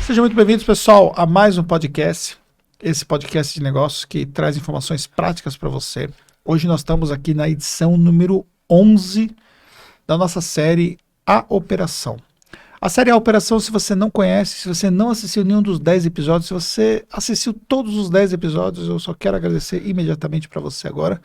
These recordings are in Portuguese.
Sejam muito bem-vindos, pessoal, a mais um podcast. Esse podcast de negócios que traz informações práticas para você. Hoje nós estamos aqui na edição número 11 da nossa série A Operação. A série A Operação, se você não conhece, se você não assistiu nenhum dos 10 episódios, se você assistiu todos os 10 episódios, eu só quero agradecer imediatamente para você agora.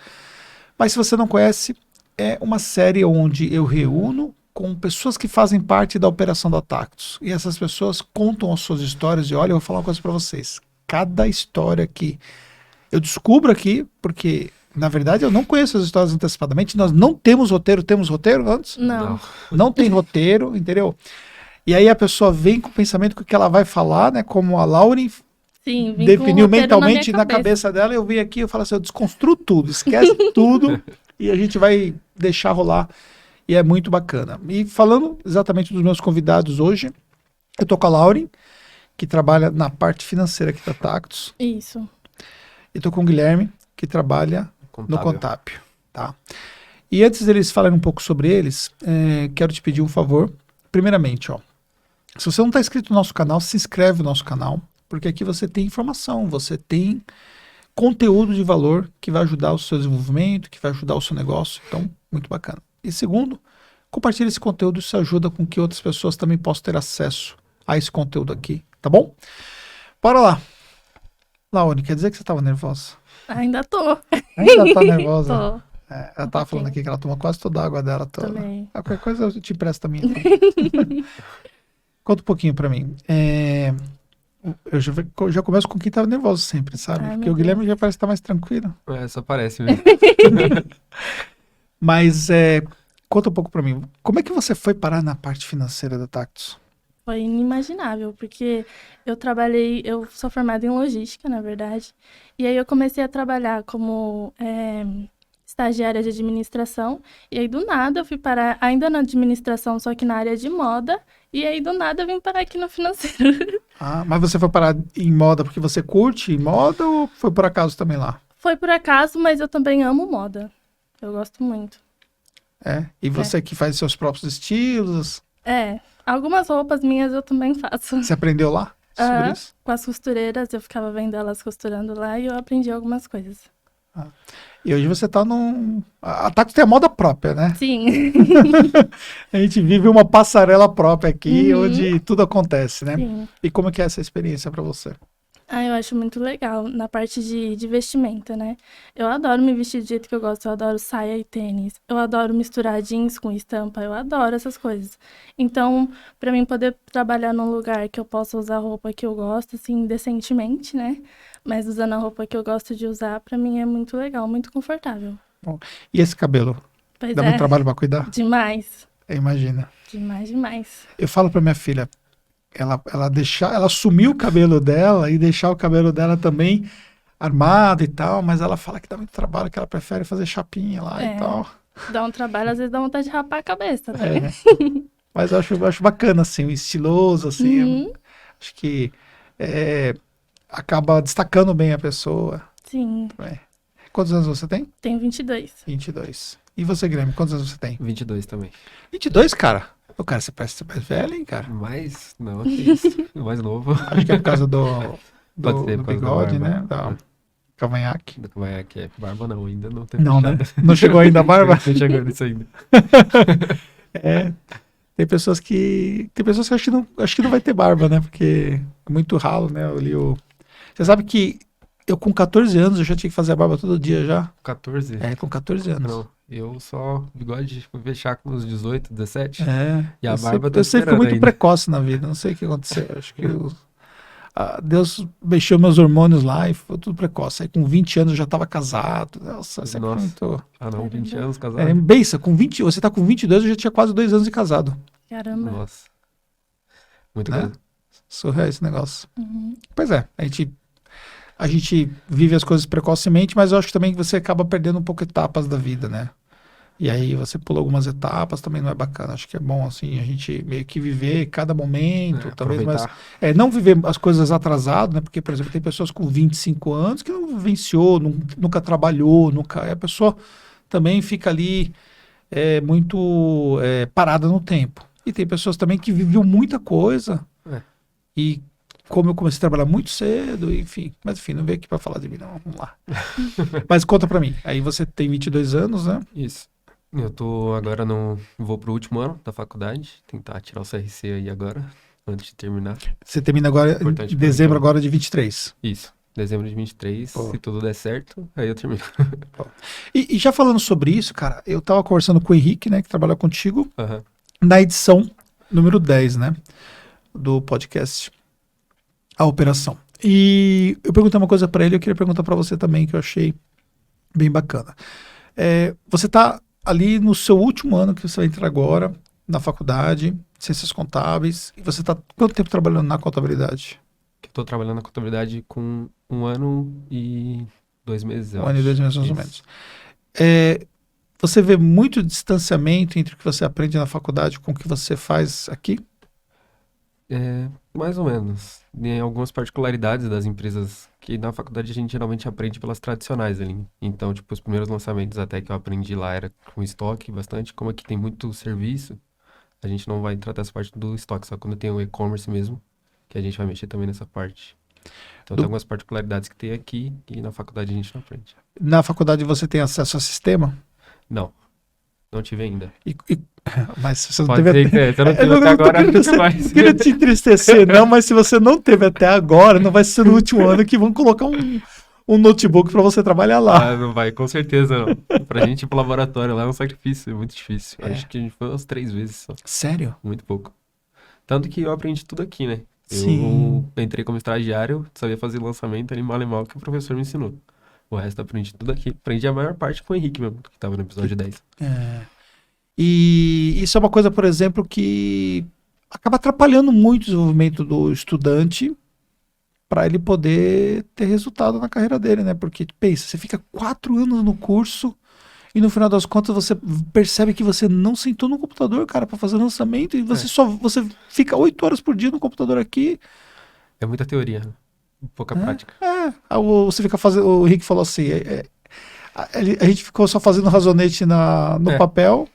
Mas se você não conhece, é uma série onde eu reúno com pessoas que fazem parte da operação da Tactus. E essas pessoas contam as suas histórias e olha, eu vou falar uma coisa para vocês. Cada história que eu descubro aqui, porque na verdade eu não conheço as histórias antecipadamente, nós não temos roteiro. Temos roteiro antes? Não tem roteiro, entendeu? E aí a pessoa vem com o pensamento que ela vai falar, né? Como a Lauren definiu mentalmente na cabeça dela, eu vim aqui, eu falo assim, eu desconstruo tudo, esquece tudo e a gente vai deixar rolar. E é muito bacana. E falando exatamente dos meus convidados hoje, eu tô com a Lauren, que trabalha na parte financeira aqui da Tactus. Isso. E tô com o Guilherme, que trabalha no Contábil. Tá? E antes deles falarem um pouco sobre eles, quero te pedir um favor. Primeiramente, ó, se você não está inscrito no nosso canal, se inscreve no nosso canal, porque aqui você tem informação, você tem conteúdo de valor que vai ajudar o seu desenvolvimento, que vai ajudar o seu negócio. Então, muito bacana. E segundo, compartilhe esse conteúdo, isso ajuda com que outras pessoas também possam ter acesso a esse conteúdo aqui, tá bom? Bora lá. Laone, quer dizer que você estava nervosa? Ainda tô. Ainda tá nervosa? Tô. Ela tava falando aqui que ela toma quase toda a água dela toda. Também. Qualquer coisa eu te empresto a minha. Conta um pouquinho pra mim. Eu já começo com quem tava nervoso sempre, sabe? Ai, porque o Guilherme já parece estar mais tranquilo. Só parece mesmo. Mas conta um pouco pra mim. Como é que você foi parar na parte financeira da Tactus? Foi inimaginável, porque eu sou formada em logística, na verdade, e aí eu comecei a trabalhar como estagiária de administração, e aí do nada eu fui parar ainda na administração, só que na área de moda, e aí do nada eu vim parar aqui no financeiro. Ah, mas você foi parar em moda porque você curte moda ou foi por acaso também lá? Foi por acaso, mas eu também amo moda. Eu gosto muito. E você que faz seus próprios estilos? Algumas roupas minhas eu também faço. Você aprendeu lá sobre isso? Com as costureiras, eu ficava vendo elas costurando lá e eu aprendi algumas coisas. E hoje você tá A Tactus tem a moda própria, né? Sim. A gente vive uma passarela própria aqui, onde tudo acontece, né? Sim. E como é que é essa experiência para você? Eu acho muito legal na parte de vestimenta, né? Eu adoro me vestir do jeito que eu gosto, eu adoro saia e tênis, eu adoro misturar jeans com estampa, eu adoro essas coisas. Então, para mim poder trabalhar num lugar que eu possa usar a roupa que eu gosto, assim, decentemente, né? Mas usando a roupa que eu gosto de usar, para mim é muito legal, muito confortável. Bom, e esse cabelo? Pois Dá muito trabalho para cuidar? Demais. Imagina. Demais. Eu falo para minha filha, ela assumir o cabelo dela e deixar o cabelo dela também armado e tal, mas ela fala que dá muito trabalho, que ela prefere fazer chapinha lá e tal. Dá um trabalho, às vezes dá vontade de rapar a cabeça, né? Mas eu acho bacana, assim, estiloso, assim. Acho que acaba destacando bem a pessoa. Sim. Quantos anos você tem? Tenho 22. 22. E você, Guilherme, quantos anos você tem? 22 também. 22, cara? O cara, você parece ser mais velho, hein, cara? Mais? Não, que isso. Mais novo. Acho que é por causa do bigode, da né? Da cavanhaque. Do cavanhaque, barba não, ainda não tem. Não, né? Não chegou ainda a barba? Não chegou nisso ainda. Tem pessoas que acho que não vai ter barba, né? Porque é muito ralo, né? Você sabe que eu com 14 anos eu já tinha que fazer a barba todo dia já? 14? Com 14 anos. Não, eu só bigode fui fechar com uns 18, 17. E a barba eu sempre fui muito ainda. precoce na vida, não sei o que aconteceu. Acho que Deus mexeu meus hormônios lá e foi tudo precoce. Aí com 20 anos eu já estava casado. Nossa, sempre foi muito... Ah não, 20 anos casado? Bença, você tá com 22, eu já tinha quase 2 anos de casado. Caramba. Nossa. Muito né? coisa. Surreal esse negócio. Pois é, a gente vive as coisas precocemente, mas eu acho também que você acaba perdendo um pouco etapas da vida, né? E aí você pula algumas etapas, também não é bacana. Acho que é bom, assim, a gente meio que viver cada momento, talvez, mas não viver as coisas atrasado, né? Porque, por exemplo, tem pessoas com 25 anos que não vivenciou, nunca trabalhou, a pessoa também fica ali muito parada no tempo. E tem pessoas também que viveu muita coisa e como eu comecei a trabalhar muito cedo, enfim. Mas enfim, não veio aqui pra falar de mim, não. Vamos lá. Mas conta pra mim. Aí você tem 22 anos, né? Isso. Eu tô agora vou pro último ano da faculdade, tentar tirar o CRC aí agora, antes de terminar. Você termina agora Importante em pra mim, dezembro então. agora de 23. Isso. Dezembro de 23, Pô. se tudo der certo, aí eu termino. E já falando sobre isso, cara, eu tava conversando com o Henrique, né, que trabalha contigo, Aham. na edição número 10, né, do podcast A Operação. E eu perguntei uma coisa pra ele, eu queria perguntar pra você também, que eu achei bem bacana. Você tá ali no seu último ano, que você vai entrar agora, na faculdade, Ciências Contábeis, e você tá quanto tempo trabalhando na contabilidade? Que eu tô trabalhando na contabilidade com 1 ano e 2 meses, eu 1 ano e 2 acho. meses, mais ou Isso. menos. Você vê muito distanciamento entre o que você aprende na faculdade com o que você faz aqui? Mais ou menos. Tem algumas particularidades das empresas que na faculdade a gente geralmente aprende pelas tradicionais ali. Então, tipo, os primeiros lançamentos até que eu aprendi lá era com estoque bastante. Como aqui tem muito serviço, a gente não vai tratar essa parte do estoque, só quando tem o e-commerce mesmo, que a gente vai mexer também nessa parte. Então, tem algumas particularidades que tem aqui e na faculdade a gente não aprende. Na faculdade você tem acesso a sistema? Não tive ainda. Mas se você não Pode teve ser que você não Eu teve não- até não tô agora, querendo nunca ser- mais. não queria te entristecer, não, mas se você não teve até agora, não vai ser no último ano que vão colocar um notebook para você trabalhar lá. Ah, não vai, com certeza não. Pra gente ir pro laboratório lá é um sacrifício, é muito difícil. Acho que a gente foi umas 3 vezes só, Sério? muito pouco. Tanto que eu aprendi tudo aqui, né? Sim. Eu entrei como estagiário, sabia fazer lançamento ali mal e mal que o professor me ensinou. O resto eu aprendi tudo aqui. Aprendi a maior parte com o Henrique mesmo, que tava no episódio 10. E isso é uma coisa, por exemplo, que acaba atrapalhando muito o desenvolvimento do estudante para ele poder ter resultado na carreira dele, né? Porque, pensa, você fica 4 anos no curso e no final das contas você percebe que você não sentou no computador, cara, para fazer lançamento e você fica 8 horas por dia no computador aqui. É muita teoria, né? Pouca prática. Você fica fazendo. O Henrique falou assim: a gente ficou só fazendo razonete no papel.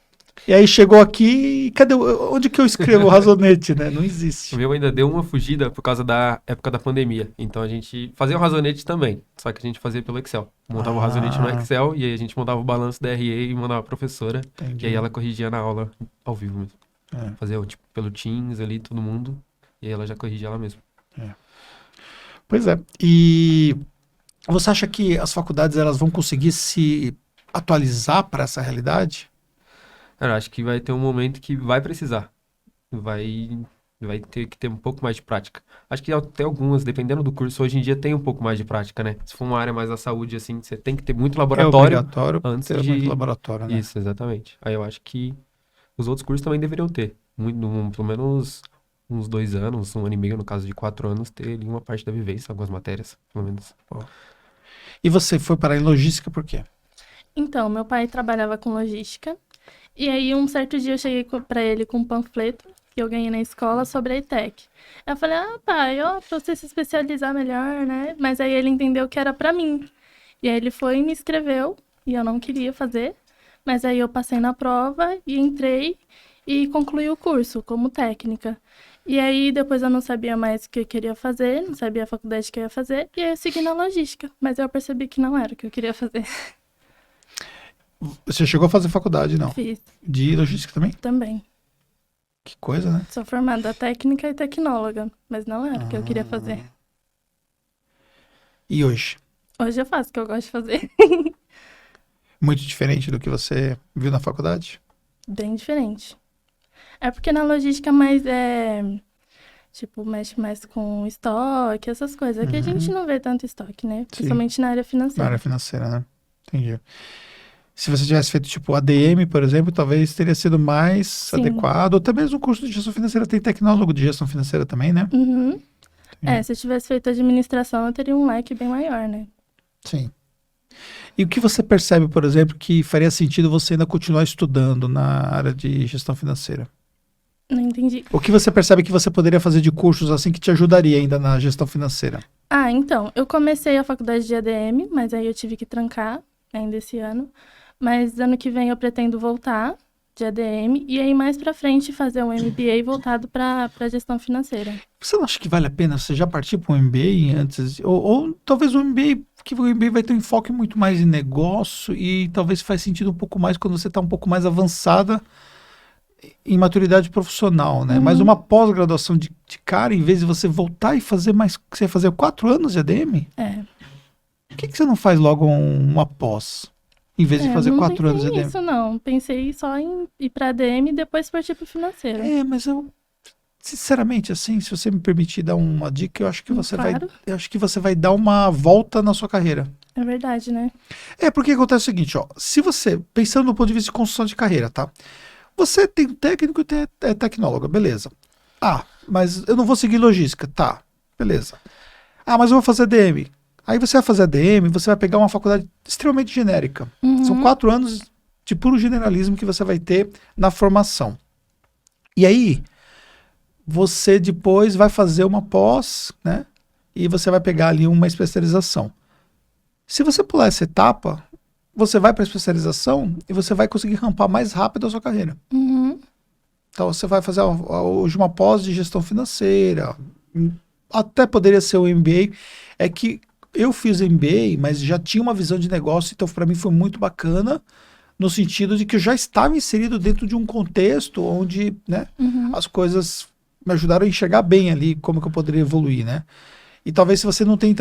E aí chegou aqui e cadê? Onde que eu escrevo o razonete, né? Não existe. O meu ainda deu uma fugida por causa da época da pandemia. Então a gente fazia o razonete também, só que a gente fazia pelo Excel. Montava o razonete no Excel e aí a gente montava o balanço da RE e mandava a professora. Entendi. E aí ela corrigia na aula ao vivo mesmo. É. Fazia tipo pelo Teams ali, todo mundo. E aí ela já corrigia ela mesma. Pois é. E você acha que as faculdades elas vão conseguir se atualizar para essa realidade? Cara, acho que vai ter um momento que vai precisar. Vai ter que ter um pouco mais de prática. Acho que até algumas, dependendo do curso, hoje em dia tem um pouco mais de prática, né? Se for uma área mais da saúde, assim, você tem que ter muito É laboratório obrigatório antes ter de... muito laboratório, né? Isso, exatamente. Aí eu acho que os outros cursos também deveriam ter. Pelo menos uns 2 anos, 1 ano e meio, no caso de 4 anos, ter ali uma parte da vivência, algumas matérias, pelo menos. E você foi parar em logística por quê? Então, meu pai trabalhava com logística. E aí, um certo dia, eu cheguei pra ele com um panfleto que eu ganhei na escola sobre a ETEC. Eu falei, pai, pra você se especializar melhor, né? Mas aí ele entendeu que era pra mim. E aí ele foi e me inscreveu, e eu não queria fazer. Mas aí eu passei na prova e entrei e concluí o curso como técnica. E aí depois eu não sabia mais o que eu queria fazer, não sabia a faculdade que eu ia fazer, e aí eu segui na logística. Mas eu percebi que não era o que eu queria fazer. Você chegou a fazer faculdade, não? Fiz De logística também? também. Que coisa, né? Sou formada técnica e tecnóloga, mas não era o que eu queria fazer. E hoje? Hoje eu faço o que eu gosto de fazer. Muito diferente do que você viu na faculdade? Bem diferente. É porque na logística mais tipo, mexe mais com estoque, essas coisas. Aqui a gente não vê tanto estoque, né? Principalmente na área Na financeira. área financeira, né? Entendi. Se você tivesse feito, tipo, ADM, por exemplo, talvez teria sido mais Sim. adequado. Ou até mesmo o curso de gestão financeira tem tecnólogo de gestão financeira também, né? Uhum. Se eu tivesse feito administração, eu teria um leque bem maior, né? Sim. E o que você percebe, por exemplo, que faria sentido você ainda continuar estudando na área de gestão financeira? Não entendi. O que você percebe que você poderia fazer de cursos assim que te ajudaria ainda na gestão financeira? Então, eu comecei a faculdade de ADM, mas aí eu tive que trancar ainda esse ano. Mas ano que vem eu pretendo voltar de ADM e aí mais pra frente fazer um MBA voltado pra gestão financeira. Você não acha que vale a pena você já partir para um MBA antes? Ou talvez um MBA, que o MBA vai ter um enfoque muito mais em negócio e talvez faz sentido um pouco mais quando você está um pouco mais avançada em maturidade profissional, né? Mas uma pós-graduação de cara, em vez de você voltar e fazer mais... Você ia fazer 4 anos de ADM? É. Por que você não faz logo uma pós? Em vez de fazer não 4 anos de pensei ADM? nisso, não. Pensei só em ir pra ADM e depois partir pro financeiro. Mas eu... Sinceramente, assim, se você me permitir dar uma dica, eu acho que você Claro. eu acho que você vai dar uma volta na sua carreira. É verdade, né? Porque acontece o seguinte, ó, se você, pensando do ponto de vista de construção de carreira, tá? Você tem técnico e é tecnóloga, beleza. Mas eu não vou seguir logística, tá, beleza. Mas eu vou fazer ADM. Aí você vai fazer ADM, você vai pegar uma faculdade extremamente genérica. São 4 anos de puro generalismo que você vai ter na formação. E aí, você depois vai fazer uma pós, né? E você vai pegar ali uma especialização. Se você pular essa etapa, você vai para a especialização e você vai conseguir rampar mais rápido a sua carreira. Então você vai fazer hoje uma pós de gestão financeira, até poderia ser o MBA. É que eu fiz MBA, mas já tinha uma visão de negócio, então para mim foi muito bacana, no sentido de que eu já estava inserido dentro de um contexto onde, né, as coisas me ajudaram a enxergar bem ali como que eu poderia evoluir, né? E talvez se você não tem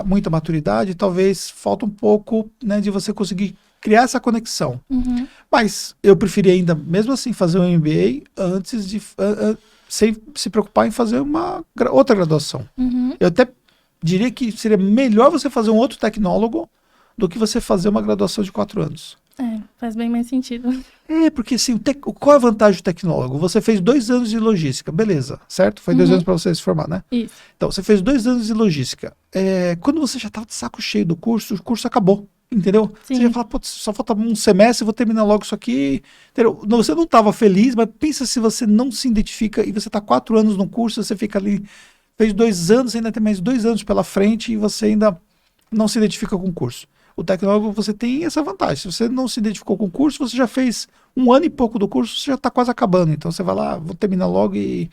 muita maturidade, talvez falta um pouco, né, de você conseguir criar essa conexão. Mas eu preferi ainda, mesmo assim, fazer um MBA antes de... sem se preocupar em fazer uma outra graduação. Eu até diria que seria melhor você fazer um outro tecnólogo do que você fazer uma graduação de 4 anos. Faz bem mais sentido. Porque assim, qual é a vantagem do tecnólogo? Você fez 2 anos de logística, beleza, certo? Foi 2 anos para você se formar, né? Isso. Então, você fez 2 anos de logística. Quando você já estava de saco cheio do curso, o curso acabou, entendeu? Sim. Você já fala, pô, só falta um semestre, eu vou terminar logo isso aqui, entendeu? Não, você não estava feliz, mas pensa se você não se identifica e você está 4 anos no curso, você fica ali, fez 2 anos, ainda tem mais 2 anos pela frente e você ainda não se identifica com o curso. O tecnólogo, você tem essa vantagem. Se você não se identificou com o curso, você já fez 1 ano e pouco do curso, você já está quase acabando. Então você vai lá, vou terminar logo e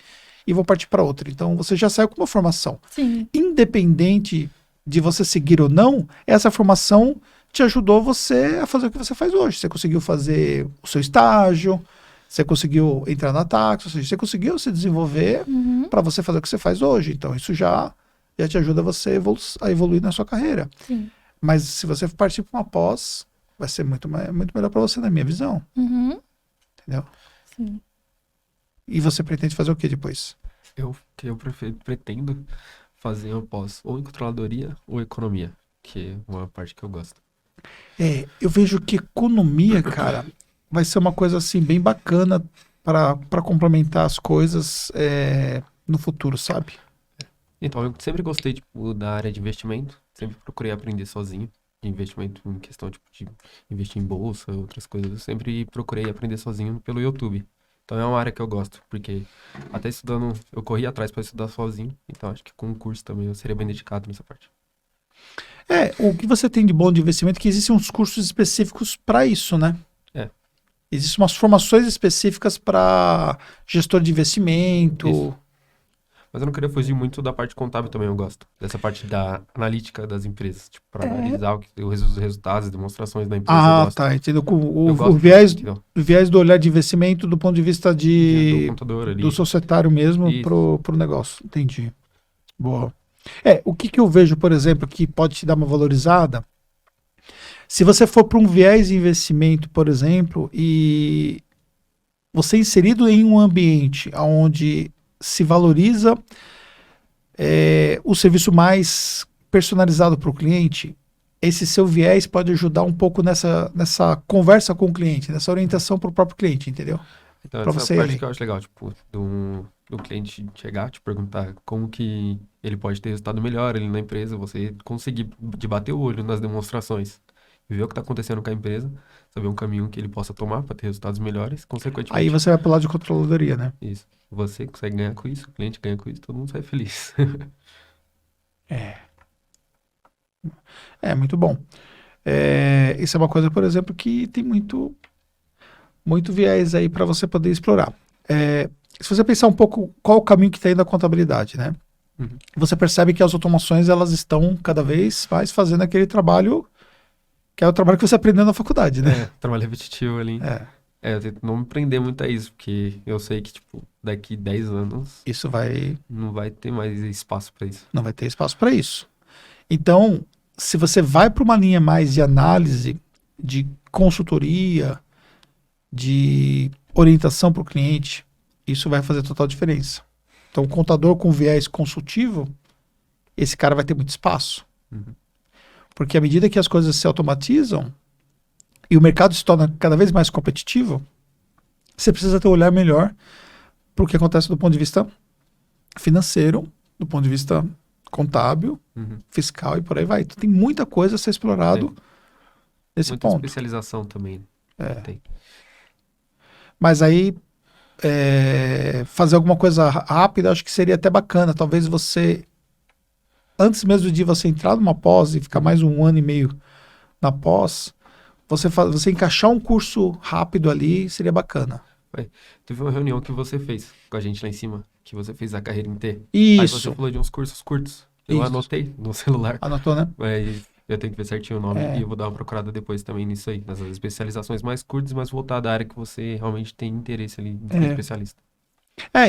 vou partir para outra. Então você já saiu com uma formação. Sim. Independente de você seguir ou não, essa formação te ajudou você a fazer o que você faz hoje. Você conseguiu fazer o seu estágio, você conseguiu entrar na Taxa, ou seja, você conseguiu se desenvolver para você fazer o que você faz hoje. Então isso já te ajuda você a evoluir na sua carreira. Sim. Mas se você partir para uma pós, vai ser muito melhor para você, na minha visão. Entendeu? Sim. E você pretende fazer o que depois? Eu pretendo fazer uma pós ou em controladoria ou economia, que é uma parte que eu gosto. Eu vejo que economia, cara, vai ser uma coisa assim bem bacana para complementar as coisas no futuro, sabe? Então, eu sempre gostei, tipo, da área de investimento. Sempre procurei aprender sozinho. De investimento em questão, tipo, de investir em bolsa, outras coisas. Eu sempre procurei aprender sozinho pelo YouTube. Então, é uma área que eu gosto, porque até estudando, eu corri atrás para estudar sozinho. Então, acho que com o curso também eu seria bem dedicado nessa parte. O que você tem de bom de investimento é que existem uns cursos específicos para isso, né? Existem umas formações específicas para gestor de investimento. Isso. Mas eu não queria fugir muito da parte contábil também, eu gosto. Dessa parte da analítica das empresas, tipo, para analisar os resultados, as demonstrações da empresa, eu gosto. Tá, entendeu? Eu O gosto viés, disso, o viés do olhar de investimento do ponto de vista do contador ali. do societário mesmo Isso. pro negócio. Entendi. Boa. O que eu vejo, por exemplo, que pode te dar uma valorizada, se você for para um viés de investimento, por exemplo, e você é inserido em um ambiente onde se valoriza o serviço mais personalizado para o cliente, esse seu viés pode ajudar um pouco nessa conversa com o cliente, nessa orientação para o próprio cliente, entendeu? Então, Pra essa você parte ali. que eu acho legal, tipo, do cliente chegar, te perguntar como que ele pode ter resultado melhor ali na empresa, você conseguir de bater o olho nas demonstrações e ver o que está acontecendo com a empresa, saber um caminho que ele possa tomar para ter resultados melhores, consequentemente. Aí você vai para o lado de controladoria, né? Isso. Você consegue ganhar com isso, o cliente ganha com isso, todo mundo sai feliz. Muito bom. Isso é uma coisa, por exemplo, que tem muito... muito viés aí para você poder explorar. Se você pensar um pouco qual o caminho que está indo a contabilidade, né? Uhum. Você percebe que as automações, elas estão cada vez mais fazendo aquele trabalho que é o trabalho que você aprendeu na faculdade, né? Trabalho repetitivo ali. Eu tento não me prender muito a isso, porque eu sei que, tipo, daqui 10 anos Isso não vai ter mais espaço pra isso. não vai ter espaço para isso. Então, se você vai para uma linha mais de análise, de consultoria, de orientação para o cliente, isso vai fazer total diferença. Então, o contador com viés consultivo, esse cara vai ter muito espaço. Uhum. Porque à medida que as coisas se automatizam e o mercado se torna cada vez mais competitivo, você precisa ter um olhar melhor para o que acontece do ponto de vista financeiro, do ponto de vista contábil, Uhum. fiscal e por aí vai. Então, tem muita coisa a ser explorado nesse Muita ponto. especialização também. Tem. Mas aí, fazer alguma coisa rápida, acho que seria até bacana. Talvez você, antes mesmo de você entrar numa pós e ficar mais 1 ano e meio na pós, você encaixar um curso rápido ali seria bacana. Teve uma reunião que você fez com a gente lá em cima, que você fez a carreira em T. Aí você Isso. falou de uns cursos curtos. Eu Isso. anotei no celular, Anotou, né? mas eu tenho que ver certinho o nome e eu vou dar uma procurada depois também nisso aí, nessas especializações mais curtas, mas voltada à área que você realmente tem interesse ali em ser especialista.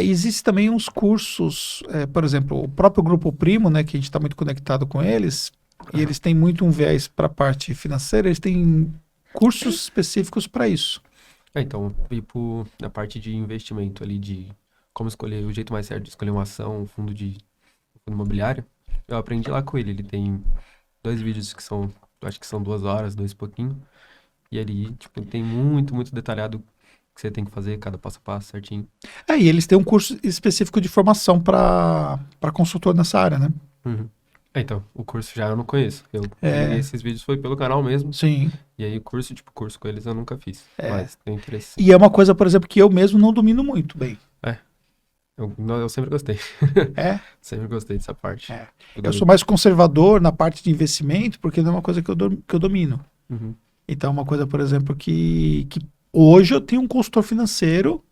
Existem também uns cursos, por exemplo, o próprio Grupo Primo, né, que a gente está muito conectado com eles, e eles têm muito um viés para a parte financeira, eles têm cursos específicos para isso. Então, na parte de investimento ali, de como escolher o jeito mais certo de escolher uma ação, um fundo imobiliário, eu aprendi lá com ele. Ele tem 2 vídeos que são, acho que são 2 horas, 2 e pouquinho. E ali, tipo, tem muito, muito detalhado que você tem que fazer, cada passo a passo, certinho. E eles têm um curso específico de formação para consultor nessa área, né? Uhum. Então, o curso já eu não conheço. Eu peguei esses vídeos foi pelo canal mesmo. Sim. E aí, curso com eles eu nunca fiz. Mas tenho interesse. E é uma coisa, por exemplo, que eu mesmo não domino muito bem. Eu sempre gostei. Sempre gostei dessa parte. Eu sou mais conservador na parte de investimento, porque não é uma coisa que eu domino. Uhum. Então, é uma coisa, por exemplo, que hoje eu tenho um consultor financeiro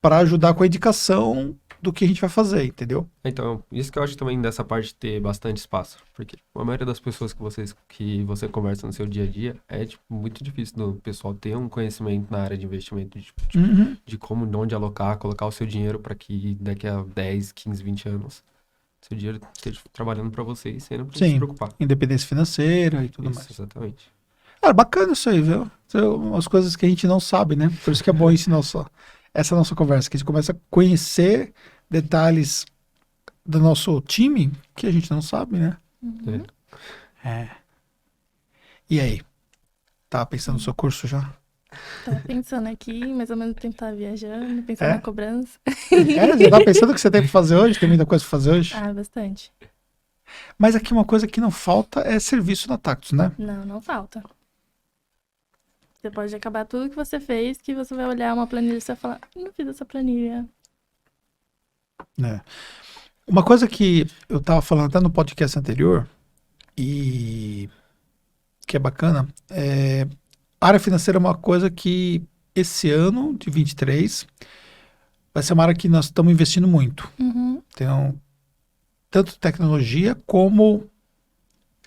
para ajudar com a indicação do que a gente vai fazer, entendeu? Então, isso que eu acho também dessa parte de ter bastante espaço. Porque a maioria das pessoas que você conversa no seu dia a dia é muito difícil do pessoal ter um conhecimento na área de investimento, de como, de onde alocar, colocar o seu dinheiro para que daqui a 10, 15, 20 anos seu dinheiro esteja trabalhando para você e você não precisa se preocupar. Independência financeira e tudo Isso, mais. Exatamente. Bacana isso aí, viu? São umas coisas que a gente não sabe, né? Por isso que é bom ensinar essa nossa conversa, que a gente começa a conhecer detalhes do nosso time que a gente não sabe, né? Uhum. E aí? Tá pensando no seu curso já? Tava pensando aqui, mais ou menos tentar viajando, pensando na cobrança. Já tá pensando o que você tem pra fazer hoje? Tem muita coisa pra fazer hoje? Bastante. Mas aqui uma coisa que não falta é serviço na Tactus, né? Não falta. Você pode acabar tudo que você fez, que você vai olhar uma planilha e você vai falar, não fiz essa planilha. Uma coisa que eu tava falando até no podcast anterior, e que é bacana, a área financeira é uma coisa que esse ano, de 23, vai ser uma área que nós estamos investindo muito. Uhum. Então, tanto tecnologia como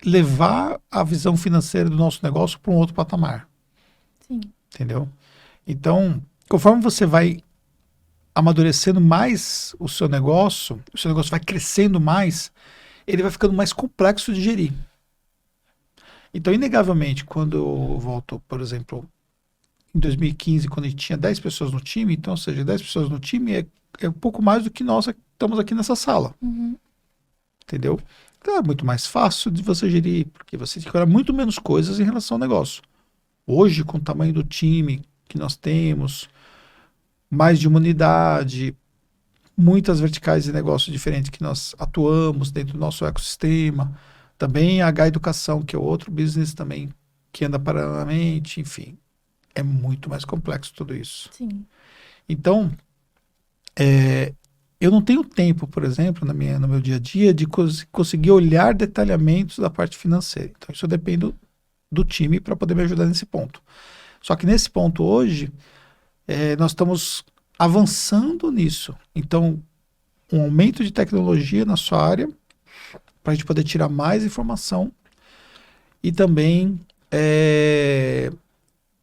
levar a visão financeira do nosso negócio para um outro patamar. Sim. Entendeu? Então, conforme você vai amadurecendo mais o seu negócio vai crescendo mais, ele vai ficando mais complexo de gerir. Então, inegavelmente, quando eu volto, por exemplo, em 2015, quando a gente tinha 10 pessoas no time, então, ou seja, 10 pessoas no time é um pouco mais do que nós que estamos aqui nessa sala. Uhum. Entendeu? Então, é muito mais fácil de você gerir, porque você tem que olhar muito menos coisas em relação ao negócio. Hoje, com o tamanho do time que nós temos, mais de uma unidade, muitas verticais de negócio diferentes que nós atuamos dentro do nosso ecossistema, também a H Educação, que é outro business também que anda paralelamente, enfim, é muito mais complexo tudo isso. Sim. Então, eu não tenho tempo, por exemplo, no meu dia a dia, de conseguir olhar detalhamentos da parte financeira. Então, isso eu dependo do time para poder me ajudar nesse ponto. Só que nesse ponto hoje, nós estamos avançando nisso. Então, um aumento de tecnologia na sua área, para a gente poder tirar mais informação e também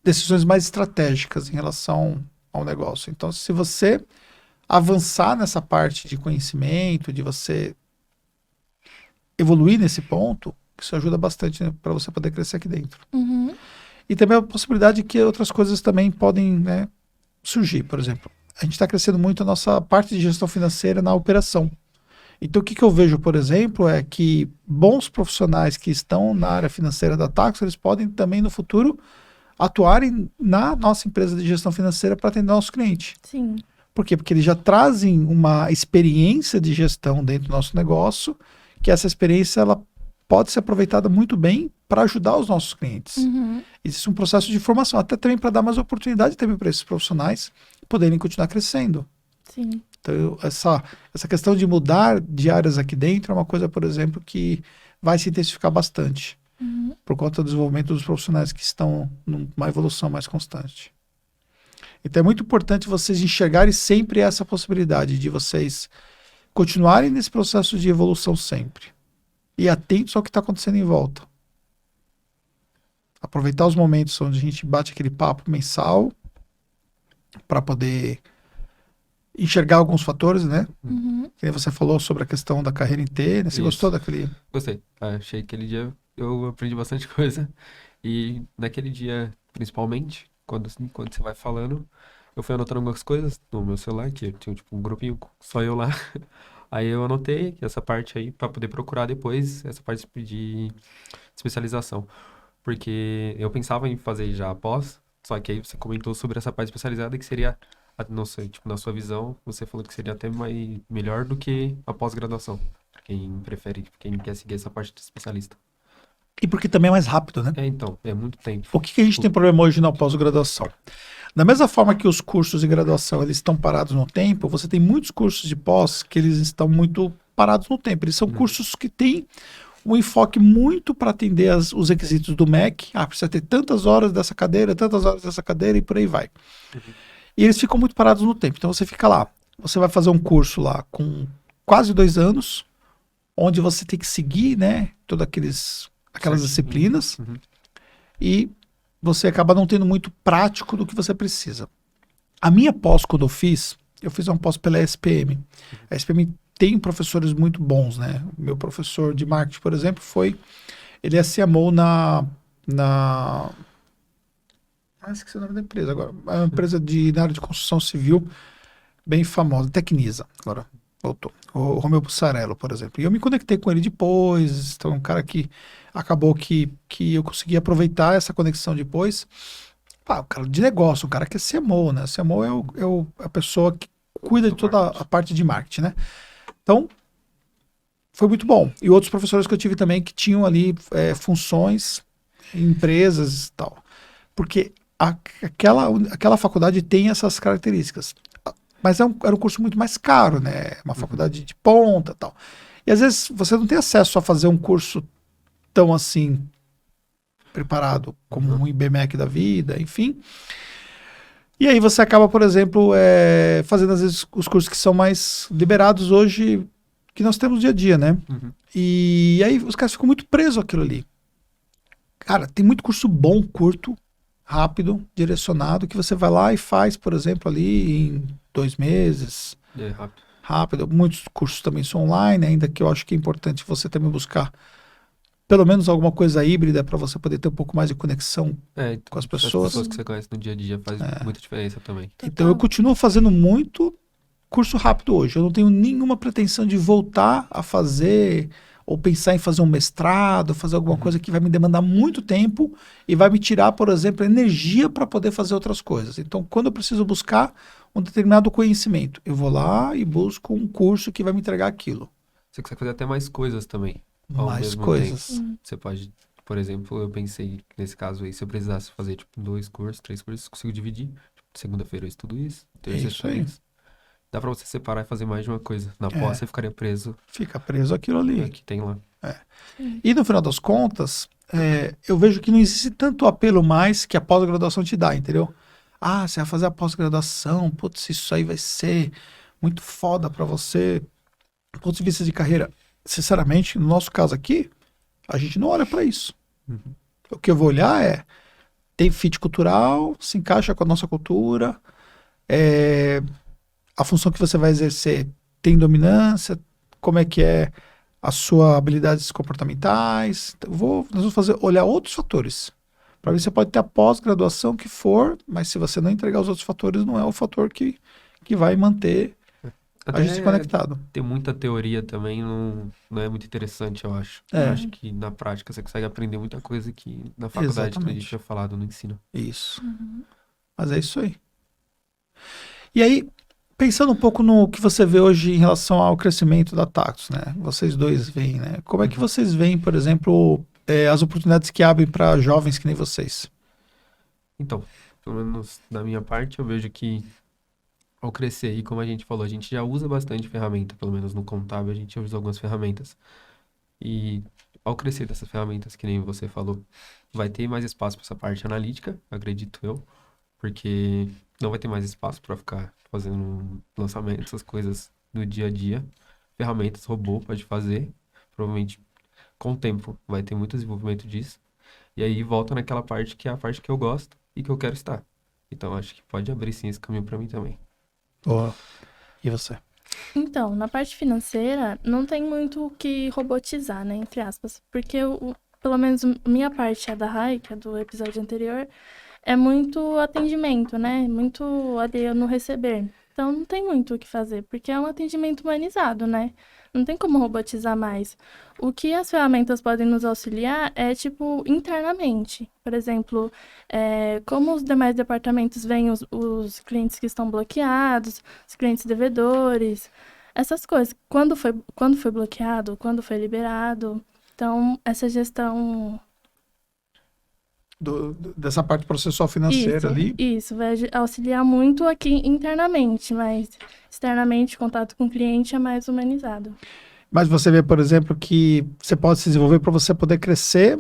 decisões mais estratégicas em relação ao negócio. Então, se você avançar nessa parte de conhecimento, de você evoluir nesse ponto, isso ajuda bastante, né, para você poder crescer aqui dentro. Uhum. E também a possibilidade que outras coisas também podem, né, surgir. Por exemplo, a gente está crescendo muito a nossa parte de gestão financeira na operação. Então, o que eu vejo, por exemplo, é que bons profissionais que estão na área financeira da Taxo, eles podem também, no futuro, atuarem na nossa empresa de gestão financeira para atender nosso cliente. Sim. Por quê? Porque eles já trazem uma experiência de gestão dentro do nosso negócio, que essa experiência ela pode ser aproveitada muito bem para ajudar os nossos clientes. Uhum. Existe um processo de formação, até também para dar mais oportunidade também para esses profissionais poderem continuar crescendo. Sim. Então, essa questão de mudar de áreas aqui dentro é uma coisa, por exemplo, que vai se intensificar bastante Uhum. por conta do desenvolvimento dos profissionais que estão numa evolução mais constante. Então é muito importante vocês enxergarem sempre essa possibilidade de vocês continuarem nesse processo de evolução sempre e atentos ao que está acontecendo em volta. Aproveitar os momentos onde a gente bate aquele papo mensal para poder enxergar alguns fatores, né? Uhum. Que nem você falou sobre a questão da carreira em T, né? Você Isso. gostou daquele... Gostei. Achei que aquele dia eu aprendi bastante coisa. E naquele dia, principalmente, quando você vai falando, eu fui anotando algumas coisas no meu celular, que eu tinha tipo um grupinho só eu lá. Aí eu anotei essa parte aí pra poder procurar depois essa parte de especialização. Porque eu pensava em fazer já a pós, só que aí você comentou sobre essa parte especializada que seria, não sei, tipo, na sua visão, você falou que seria até melhor do que a pós-graduação. Pra quem prefere, quem quer seguir essa parte de especialista. E porque também é mais rápido, né? Então, é muito tempo. O que a gente tem problema hoje na pós-graduação? Da mesma forma que os cursos de graduação eles estão parados no tempo, você tem muitos cursos de pós que eles estão muito parados no tempo. Eles são cursos que têm um enfoque muito para atender os requisitos do MEC. Precisa ter tantas horas dessa cadeira, tantas horas dessa cadeira e por aí vai. E eles ficam muito parados no tempo. Então você fica lá, você vai fazer um curso lá com quase 2 anos, onde você tem que seguir, né, todas aquelas disciplinas, e você acaba não tendo muito prático do que você precisa. A minha pós, quando eu fiz uma pós pela SPM. A SPM tem professores muito bons, né? O meu professor de marketing, por exemplo, ele é CMO na esqueci o nome da empresa agora. É uma empresa na área de construção civil bem famosa, Tecnisa, agora voltou. O Romeu Bussarello, por exemplo. E eu me conectei com ele depois, então um cara que acabou que eu consegui aproveitar essa conexão depois. Um cara de negócio, um cara que é CMO, né? CMO é a pessoa que cuida de toda a parte de marketing, né? Então, foi muito bom. E outros professores que eu tive também que tinham ali funções em empresas e tal. Porque aquela faculdade tem essas características. Mas era um curso muito mais caro, né? Uma faculdade de ponta e tal. E às vezes você não tem acesso a fazer um curso tão assim preparado como um IBMEC da vida, enfim. E aí você acaba, por exemplo, fazendo às vezes os cursos que são mais liberados hoje, que nós temos dia a dia, né? E aí os caras ficam muito presos àquilo ali. Cara, tem muito curso bom, curto, rápido, direcionado, que você vai lá e faz, por exemplo, ali em 2 meses. Rápido. Muitos cursos também são online, ainda que eu acho que é importante você também buscar pelo menos alguma coisa híbrida para você poder ter um pouco mais de conexão com as pessoas. As pessoas que você conhece no dia a dia faz muita diferença também. Então eu continuo fazendo muito curso rápido hoje. Eu não tenho nenhuma pretensão de voltar a fazer ou pensar em fazer um mestrado, fazer alguma coisa que vai me demandar muito tempo e vai me tirar, por exemplo, energia para poder fazer outras coisas. Então, quando eu preciso buscar um determinado conhecimento, eu vou lá e busco um curso que vai me entregar aquilo. Você consegue fazer até mais coisas também. Mais coisas. Você pode, por exemplo, eu pensei nesse caso aí, se eu precisasse fazer tipo 2 cursos, 3 cursos, consigo dividir. Tipo, segunda-feira eu estudo isso, terça eu estudo isso. Dá pra você separar e fazer mais de uma coisa. Na pós você ficaria preso. Fica preso aquilo ali. Que tem lá. E no final das contas, eu vejo que não existe tanto apelo mais que a pós-graduação te dá, entendeu? Ah, você vai fazer a pós-graduação, putz, isso aí vai ser muito foda pra você, do ponto de vista de carreira. Sinceramente, no nosso caso aqui, a gente não olha pra isso. Uhum. O que eu vou olhar é, tem fit cultural, se encaixa com a nossa cultura, a função que você vai exercer tem dominância, como é que é a sua habilidades comportamentais. Nós vamos olhar outros fatores. Para ver se você pode ter a pós-graduação que for, mas se você não entregar os outros fatores, não é o fator que vai manter a gente Até conectado. ter muita teoria também não é muito interessante, eu acho. É. Eu acho que na prática você consegue aprender muita coisa que na faculdade que a gente Exatamente. tinha falado no ensino. Isso. Uhum. Mas é isso aí. E aí, pensando um pouco no que você vê hoje em relação ao crescimento da Tactus, né? Vocês dois veem, né? Como é que vocês veem, por exemplo, as oportunidades que abrem para jovens que nem vocês? Então, pelo menos da minha parte, eu vejo que ao crescer aí, como a gente falou, a gente já usa bastante ferramenta, pelo menos no contábil a gente usa algumas ferramentas. E ao crescer dessas ferramentas, que nem você falou, vai ter mais espaço para essa parte analítica, acredito eu, porque não vai ter mais espaço para ficar fazendo lançamento, essas coisas no dia a dia. Ferramentas, robô pode fazer, provavelmente com o tempo vai ter muito desenvolvimento disso. E aí volta naquela parte que é a parte que eu gosto e que eu quero estar. Então acho que pode abrir sim esse caminho para mim também. Boa. E você? Então, na parte financeira, não tem muito o que robotizar, né, entre aspas. Porque, pelo menos, minha parte, a da Rai, que é do episódio anterior, é muito atendimento, né? Muito ali no receber. Então, não tem muito o que fazer, porque é um atendimento humanizado, né? Não tem como robotizar mais. O que as ferramentas podem nos auxiliar é, tipo, internamente. Por exemplo, como os demais departamentos veem os clientes que estão bloqueados, os clientes devedores, essas coisas. Quando foi bloqueado, quando foi liberado. Então, essa gestão. Dessa parte processual financeira ali. Isso, vai auxiliar muito aqui internamente, mas externamente, o contato com o cliente é mais humanizado. Mas você vê, por exemplo, que você pode se desenvolver para você poder crescer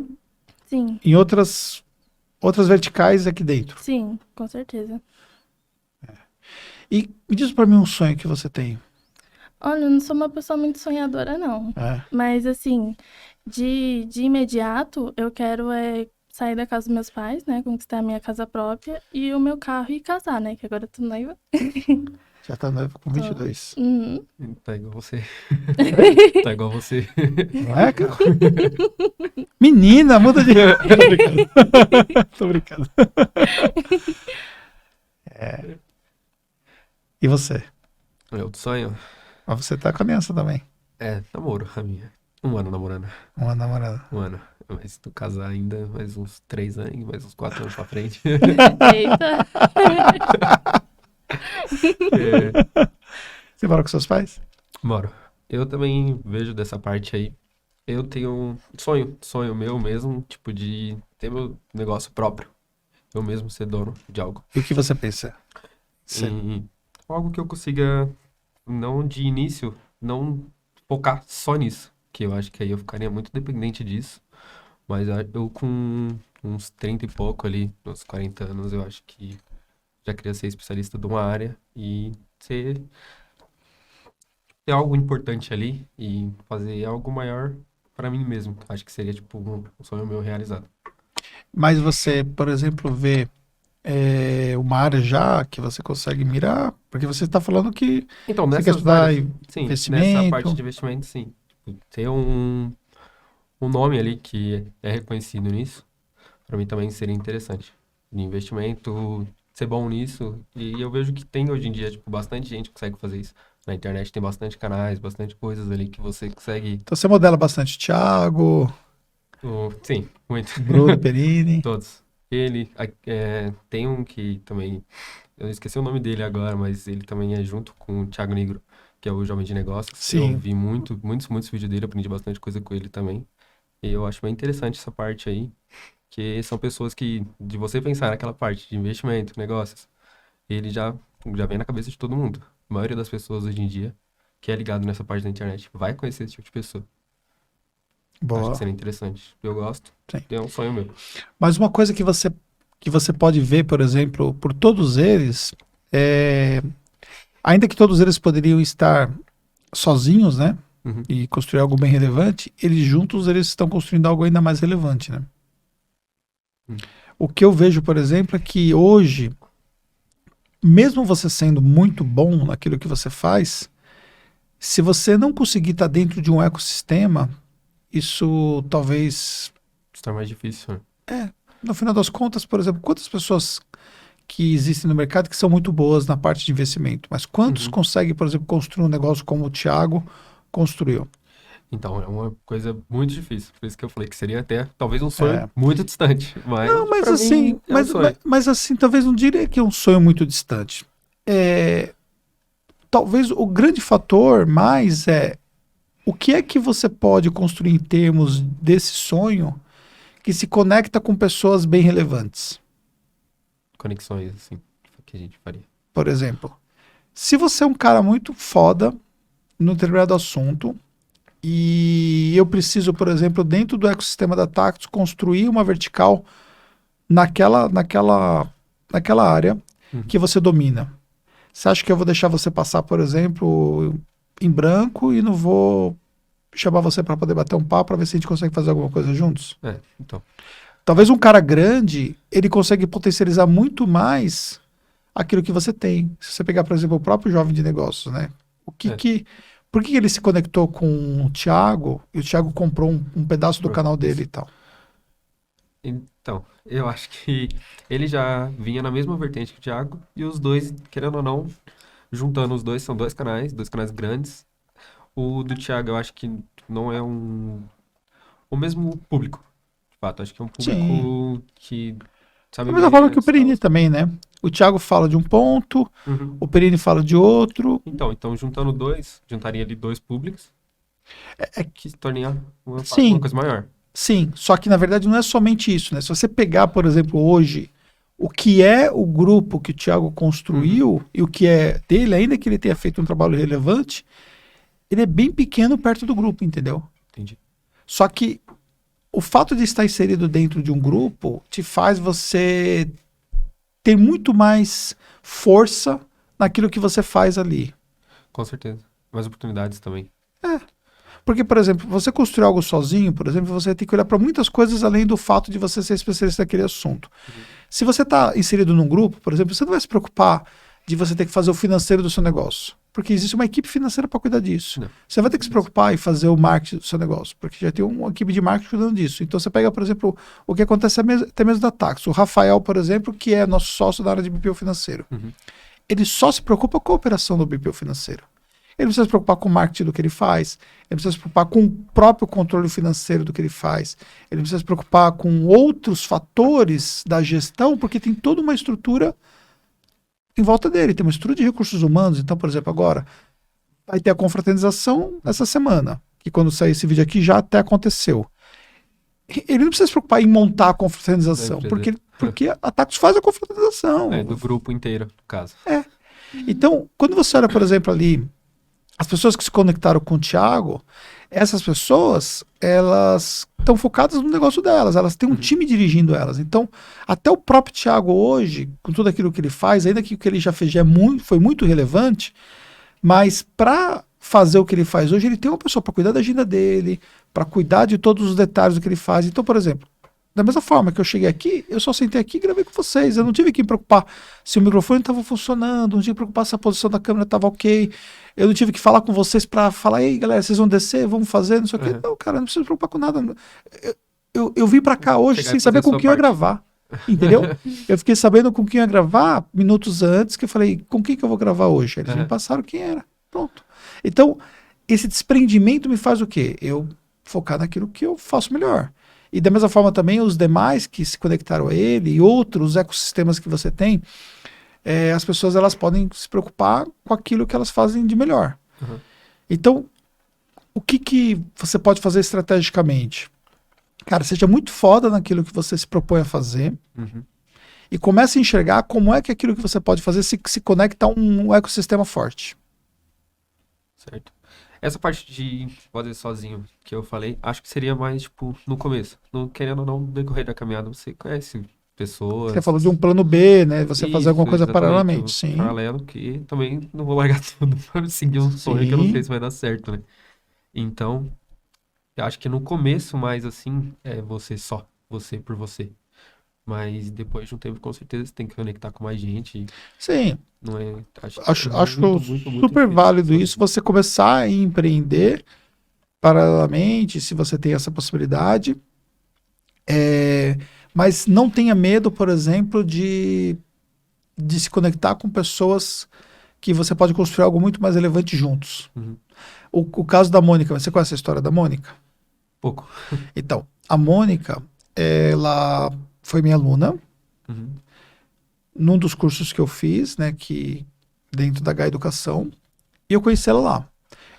Sim, em outras verticais aqui dentro. sim, com certeza. E me diz para mim um sonho que você tem. Olha, eu não sou uma pessoa muito sonhadora, não. É. Mas, assim, de imediato, eu quero sair da casa dos meus pais, né? Conquistar a minha casa própria e o meu carro e casar, né? Que agora eu tô noiva. Já tá noivo com 22. Uhum. Tá igual você. Tá igual você. Não é, cara? Menina, muda de... Tô brincando. E você? Meu sonho Mas você tá com a aliança também. é namoro, a minha. 1 ano namorando. Uma namorada. 1 ano. Mas se tu casar ainda, mais uns 3 anos, mais uns 4 anos pra frente. Eita. É, Você mora com seus pais? moro. Eu também vejo dessa parte aí. Eu tenho um sonho meu mesmo, tipo, de ter meu negócio próprio. Eu mesmo ser dono de algo. E o que você pensa? Você... E algo que eu consiga, não de início, não focar só nisso. Que eu acho que aí eu ficaria muito dependente disso. Mas eu com uns 30 e pouco ali, uns 40 anos, eu acho que já queria ser especialista de uma área e ter algo importante ali e fazer algo maior para mim mesmo. Acho que seria tipo um sonho meu realizado. Mas você, por exemplo, vê uma área já que você consegue mirar? Porque você está falando que Então, você quer nessas estudar áreas, sim, nessa investimento. parte de investimento, sim. Tipo, ter um nome ali que é reconhecido nisso, para mim também seria interessante. De investimento, ser bom nisso. E eu vejo que tem hoje em dia, tipo, bastante gente que consegue fazer isso. Na internet tem bastante canais, bastante coisas ali que você consegue. Então você modela bastante Thiago, Sim, muito. Bruno Perini. Todos. Tem um que também, eu esqueci o nome dele agora, mas ele também é junto com o Thiago Negro, que é o Jovem de Negócios. Sim. Eu vi muitos vídeos dele, aprendi bastante coisa com ele também. E eu acho bem interessante essa parte aí, que são pessoas que, de você pensar naquela parte de investimento, negócios, ele já vem na cabeça de todo mundo. A maioria das pessoas hoje em dia, que é ligado nessa parte da internet, vai conhecer esse tipo de pessoa. Acho Boa. que seria interessante. Eu gosto. Sim. É um sonho meu. Mas uma coisa que você que você pode ver, por exemplo, por todos eles, ainda que todos eles poderiam estar sozinhos, né? Uhum. E construir algo bem relevante, eles juntos eles estão construindo algo ainda mais relevante, né? Hum. O que eu vejo, por exemplo, é que hoje, mesmo você sendo muito bom naquilo que você faz, se você não conseguir estar dentro de um ecossistema, isso talvez, Isso tá mais difícil, né? no final das contas, por exemplo, quantas pessoas que existem no mercado que são muito boas na parte de investimento, mas quantos Uhum. conseguem, por exemplo, construir um negócio como o Thiago construiu? Então, é uma coisa muito difícil. Por isso que eu falei que seria até talvez um sonho É. muito distante. Mas, Não, mas pra assim, mim, é um sonho. mas assim, talvez não diria que é um sonho muito distante. Talvez o grande fator mais é o que é que você pode construir em termos desse sonho que se conecta com pessoas bem relevantes. Conexões, assim, que a gente faria. Por exemplo, se você é um cara muito foda no determinado assunto e eu preciso, por exemplo, dentro do ecossistema da Tactus, construir uma vertical naquela área Uhum. que você domina. Você acha que eu vou deixar você passar, por exemplo, em branco e não vou chamar você para poder bater um papo para ver se a gente consegue fazer alguma coisa juntos? Então. Talvez um cara grande, ele consegue potencializar muito mais aquilo que você tem. Se você pegar, por exemplo, o próprio jovem de negócios, né? Por que ele se conectou com o Thiago e o Thiago comprou um pedaço do canal dele e tal? Então, eu acho que ele já vinha na mesma vertente que o Thiago, e os dois, querendo ou não, juntando os dois, são dois canais grandes. O do Thiago, eu acho que não é o mesmo público, de fato. Acho que é um Sim. público que sabe Da mesma forma que o menos, tal. Perini também, né? O Thiago fala de um ponto, Uhum. o Perini fala de outro. Então, juntando dois, juntaria ali dois públicos, que se tornaria uma Sim, coisa maior. sim. Só que na verdade não é somente isso, né? Se você pegar, por exemplo, hoje, o que é o grupo que o Thiago construiu e o que é dele, ainda que ele tenha feito um trabalho relevante, ele é bem pequeno perto do grupo, entendeu? Entendi. Só que o fato de estar inserido dentro de um grupo te faz você ter muito mais força naquilo que você faz ali. Com certeza. Mais oportunidades também. Porque, por exemplo, você construir algo sozinho, por exemplo, você tem que olhar para muitas coisas além do fato de você ser especialista naquele assunto. Se você está inserido num grupo, por exemplo, você não vai se preocupar de você ter que fazer o financeiro do seu negócio. Porque existe uma equipe financeira para cuidar disso. Não. Você vai ter que se preocupar em fazer o marketing do seu negócio, porque já tem uma equipe de marketing cuidando disso. Então você pega, por exemplo, o que acontece até mesmo da Tax. O Rafael, por exemplo, que é nosso sócio da área de BPO financeiro. Uhum. Ele só se preocupa com a operação do BPO financeiro. Ele precisa se preocupar com o marketing do que ele faz, ele precisa se preocupar com o próprio controle financeiro do que ele faz, ele precisa se preocupar com outros fatores da gestão, porque tem toda uma estrutura em volta dele, tem uma estrutura de recursos humanos. Então, por exemplo, agora vai ter a confraternização essa semana, que quando sair esse vídeo aqui já até aconteceu. Ele não precisa se preocupar em montar a confraternização, Da empresa. porque a Tactus faz a confraternização. Do grupo inteiro, no caso. Então, quando você olha, por exemplo, ali, as pessoas que se conectaram com o Thiago, essas pessoas, elas estão focadas no negócio delas, elas têm um time dirigindo elas. Então, até o próprio Thiago hoje, com tudo aquilo que ele faz, ainda que o que ele já fez já foi muito relevante, mas para fazer o que ele faz hoje, ele tem uma pessoa para cuidar da agenda dele, para cuidar de todos os detalhes do que ele faz. Então, por exemplo, da mesma forma que eu cheguei aqui, eu só sentei aqui e gravei com vocês. Eu não tive que me preocupar se o microfone estava funcionando, não tive que me preocupar se a posição da câmera estava ok. Eu não tive que falar com vocês para falar, ei, galera, vocês vão descer, vamos fazer, não sei o quê. Não, cara, não precisa se preocupar com nada. Eu vim para cá hoje Chegar sem e saber fazer com a quem eu ia sua parte. gravar. Entendeu? Eu fiquei sabendo com quem eu ia gravar minutos antes, que eu falei, com quem que eu vou gravar hoje? Eles me passaram quem era. Pronto. Então, esse desprendimento me faz o quê? Eu focar naquilo que eu faço melhor. E da mesma forma também os demais que se conectaram a ele e outros ecossistemas que você tem, as pessoas elas podem se preocupar com aquilo que elas fazem de melhor. Uhum. Então, o que você pode fazer estrategicamente? Cara, seja muito foda naquilo que você se propõe a fazer Uhum. e comece a enxergar como é que aquilo que você pode fazer se conecta a um ecossistema forte. Certo. Essa parte de fazer sozinho que eu falei, acho que seria mais, tipo, no começo. Querendo ou não, no decorrer da caminhada, você conhece pessoas. Você falou de um plano B, né? Você fazer alguma Isso, coisa exatamente, paralelamente, sim. paralelo, que também não vou largar tudo pra seguir um sonho que eu não sei Sim. se vai dar certo, né? Então, eu acho que no começo, mais assim, é você só, você por você. Mas depois de um tempo, com certeza, você tem que conectar com mais gente. Sim, Não é, acho que é acho muito super difícil válido isso, sozinho. você começar a empreender paralelamente, se você tem essa possibilidade. É, mas não tenha medo, por exemplo, de se conectar com pessoas que você pode construir algo muito mais relevante juntos. Uhum. O caso da Mônica, você conhece a história da Mônica? Pouco. Então, a Mônica, ela foi minha aluna Uhum. num dos cursos que eu fiz, né, que dentro da H Educação, e eu conheci ela lá.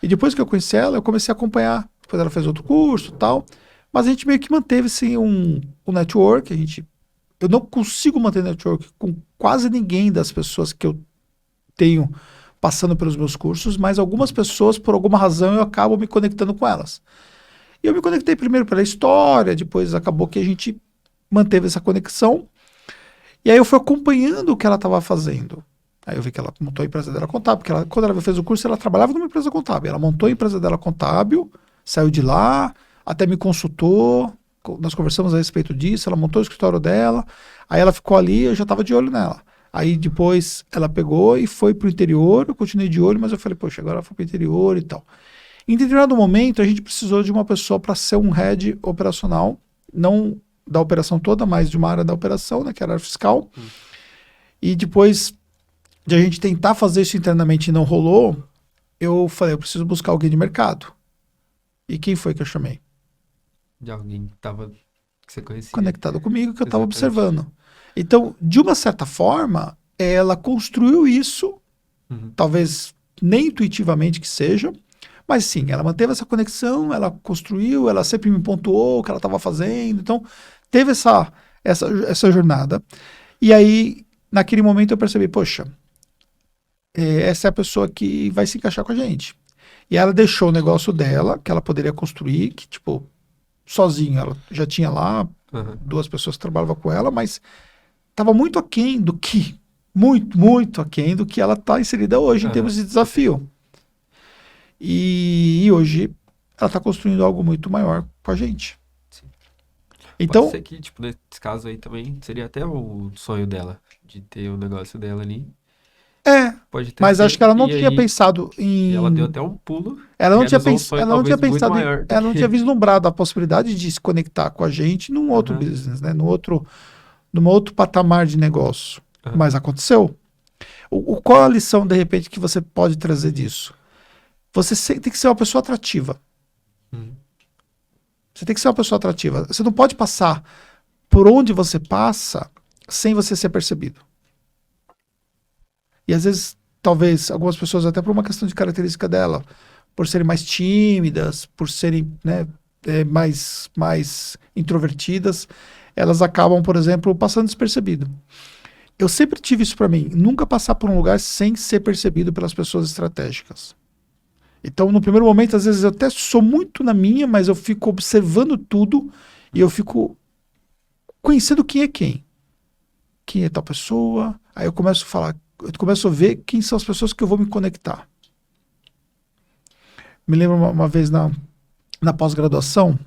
E depois que eu conheci ela, eu comecei a acompanhar. Depois ela fez outro curso e tal. Mas a gente meio que manteve assim, um network. Eu não consigo manter network com quase ninguém das pessoas que eu tenho passando pelos meus cursos, mas algumas Uhum. pessoas, por alguma razão, eu acabo me conectando com elas. E eu me conectei primeiro pela história, depois acabou que a gente manteve essa conexão. E aí eu fui acompanhando o que ela estava fazendo. Aí eu vi que ela montou a empresa dela contábil, porque quando ela fez o curso, ela trabalhava numa empresa contábil. Ela montou a empresa dela contábil, saiu de lá, até me consultou, nós conversamos a respeito disso, ela montou o escritório dela, aí ela ficou ali, eu já estava de olho nela. Aí depois ela pegou e foi pro interior, eu continuei de olho, mas eu falei, poxa, agora ela foi pro interior e tal. Em determinado momento, a gente precisou de uma pessoa para ser um head operacional, não da operação toda, mas de uma área da operação, né, que era a área fiscal. E depois de a gente tentar fazer isso internamente e não rolou, eu falei, eu preciso buscar alguém de mercado. E quem foi que eu chamei? De alguém que você conhecia. Conectado comigo, que eu estava Exatamente. observando. Então, de uma certa forma, ela construiu isso, Uhum. talvez nem intuitivamente que seja, mas sim, ela manteve essa conexão, ela construiu, ela sempre me pontuou o que ela estava fazendo, então teve essa jornada. E aí, naquele momento, eu percebi, poxa, essa é a pessoa que vai se encaixar com a gente. E ela deixou o negócio dela, que ela poderia construir, que, tipo, sozinha. Ela já tinha lá Uhum. 2 pessoas que trabalhavam com ela, mas estava muito aquém do que, muito aquém do que ela está inserida hoje em termos Aham. de desafio. E hoje ela está construindo algo muito maior com a gente. Sim. Pode Então, ser que, tipo, nesse caso aí também seria até o sonho dela, de ter o negócio dela ali. Pode até mas acho que ser. ela não E tinha aí, pensado ela deu em. até um pulo Ela e não tinha, realizou um sonho ela não tinha talvez muito pensado em. maior do Ela não tinha que. vislumbrado a possibilidade de se conectar com a gente num outro Aham, business, né? Num outro patamar de negócio. aham. Mas aconteceu. Qual a lição, de repente, que você pode trazer disso? Você tem que ser uma pessoa atrativa. Uhum. Você tem que ser uma pessoa atrativa. Você não pode passar por onde você passa sem você ser percebido. E às vezes, talvez, algumas pessoas, até por uma questão de característica dela, por serem mais tímidas, por serem, né, mais introvertidas, elas acabam, por exemplo, passando despercebido. Eu sempre tive isso para mim, nunca passar por um lugar sem ser percebido pelas pessoas estratégicas. Então, no primeiro momento, às vezes eu até sou muito na minha, mas eu fico observando tudo e eu fico conhecendo quem é quem. Quem é tal pessoa. Aí eu começo a falar, eu começo a ver quem são as pessoas que eu vou me conectar. Me lembro uma vez na pós-graduação,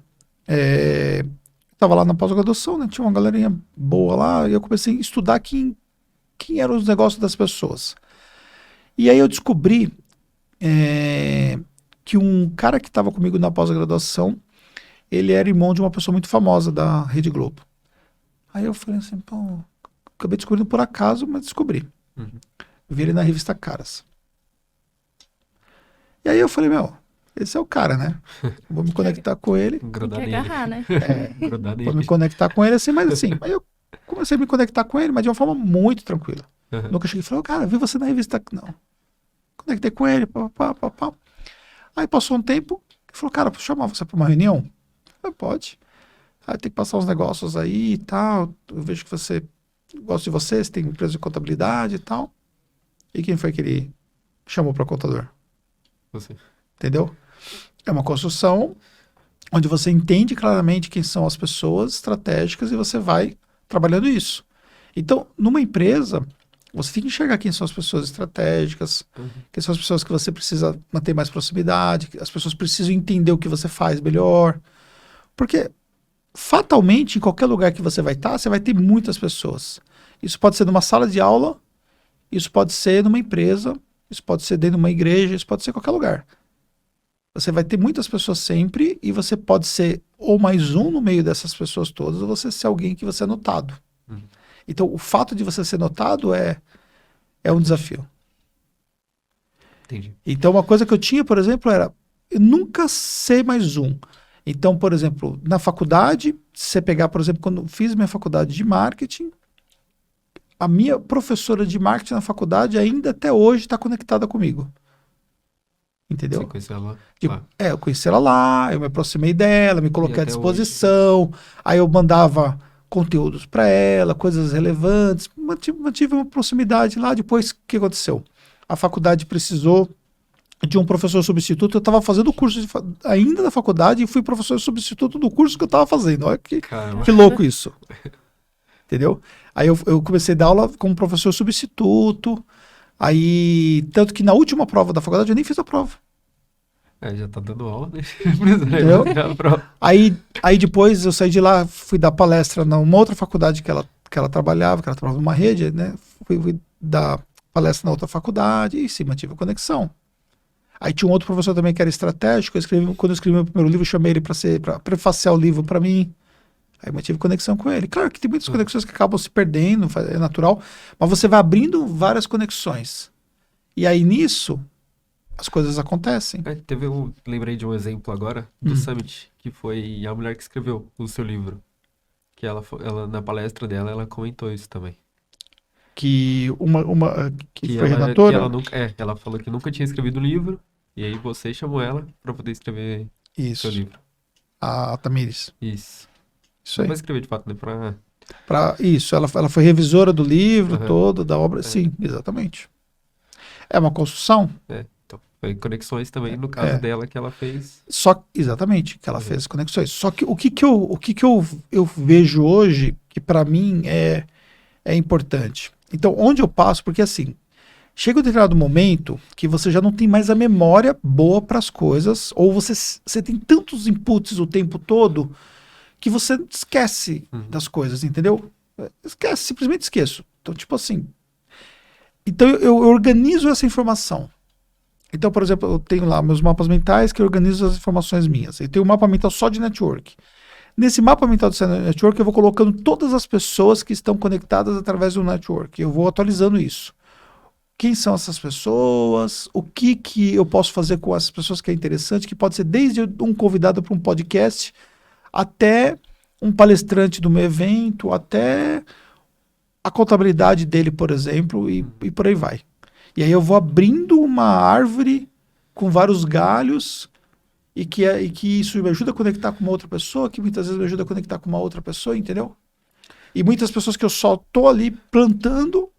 estava lá na pós-graduação, né? Tinha uma galerinha boa lá, e eu comecei a estudar quem eram os negócios das pessoas. E aí eu descobri que um cara que estava comigo na pós-graduação, ele era irmão de uma pessoa muito famosa da Rede Globo. Aí eu falei assim, pô, acabei descobrindo por acaso, mas descobri. Uhum. Vi ele na revista Caras. E aí eu falei, meu, esse é o cara, né? Vou me conectar com ele. Tem que Grudar nele. agarrar, né? Grudar Vou me nele. conectar com ele assim, mas assim, aí eu comecei a me conectar com ele, mas de uma forma muito tranquila. Aham. Nunca cheguei e falei, cara, vi você na revista. Não. Conectei com ele, pá. Aí passou um tempo, ele falou, cara, posso chamar você para uma reunião? Eu falei, pode. Aí tem que passar uns negócios aí e tal. Eu vejo que você gosta de você, você tem empresa de contabilidade e tal. E quem foi que ele chamou para contador? Você. Entendeu? É uma construção onde você entende claramente quem são as pessoas estratégicas e você vai trabalhando isso. Então, numa empresa, você tem que enxergar quem são as pessoas estratégicas, quem são as pessoas que você precisa manter mais proximidade, as pessoas precisam entender o que você faz melhor. Porque, fatalmente, em qualquer lugar que você vai estar, você vai ter muitas pessoas. Isso pode ser numa sala de aula, isso pode ser numa empresa, isso pode ser dentro de uma igreja, isso pode ser em qualquer lugar. Você vai ter muitas pessoas sempre e você pode ser ou mais um no meio dessas pessoas todas, ou você ser alguém que você é notado. Então, o fato de você ser notado é um desafio. Entendi. Então, uma coisa que eu tinha, por exemplo, era eu nunca ser mais um. Então, por exemplo, na faculdade, se você pegar, por exemplo, quando eu fiz minha faculdade de marketing, a minha professora de marketing na faculdade ainda até hoje está conectada comigo. Entendeu? Você conheceu ela Tipo, lá. eu conheci ela lá, eu me aproximei dela, me coloquei à até disposição, aí eu mandava conteúdos para ela, coisas relevantes, mantive uma proximidade lá. Depois, o que aconteceu? A faculdade precisou de um professor substituto, eu estava fazendo o curso ainda da faculdade e fui professor substituto do curso que eu estava fazendo. Olha que louco isso. Entendeu? Aí eu comecei a dar aula como professor substituto, aí, tanto que na última prova da faculdade eu nem fiz a prova. Já tá dando aula, né? Entendeu? Aí depois eu saí de lá, fui dar palestra numa outra faculdade que ela trabalhava numa rede, né? Fui dar palestra na outra faculdade e sim, mantive a conexão. Aí tinha um outro professor também que era estratégico, quando eu escrevi meu primeiro livro, eu chamei ele para prefaciar o livro para mim. Aí mantive conexão com ele. Claro que tem muitas conexões que acabam se perdendo, é natural, mas você vai abrindo várias conexões. E aí nisso, as coisas acontecem. Lembrei de um exemplo agora do Summit, que foi a mulher que escreveu o seu livro. Que ela na palestra dela, ela comentou isso também. Que foi ela, redatora? Ela falou que nunca tinha escrevido um livro, e aí você chamou ela para poder escrever o seu livro. A Tamires. Isso. Isso aí. Vai escrever de fato, né? Isso, ela foi revisora do livro todo, da obra. Sim, exatamente. É uma construção. Então, foi conexões também, no caso dela, que ela fez. Exatamente, que ela fez conexões. Só que o que eu vejo hoje, que para mim é importante. Então, onde eu passo, porque assim, chega um determinado momento que você já não tem mais a memória boa para as coisas, ou você tem tantos inputs o tempo todo que você esquece das coisas, entendeu? Esquece, simplesmente esqueço. Então, tipo assim. Então, eu organizo essa informação. Então, por exemplo, eu tenho lá meus mapas mentais que eu organizo as informações minhas. Eu tenho um mapa mental só de network. Nesse mapa mental de network, eu vou colocando todas as pessoas que estão conectadas através do network. Eu vou atualizando isso. Quem são essas pessoas? O que eu posso fazer com essas pessoas que é interessante? Que pode ser desde um convidado para um podcast, até um palestrante do meu evento, até a contabilidade dele, por exemplo, e por aí vai. E aí eu vou abrindo uma árvore com vários galhos e que isso me ajuda a conectar com uma outra pessoa, que muitas vezes me ajuda a conectar com uma outra pessoa, entendeu? E muitas pessoas que eu só tô ali plantando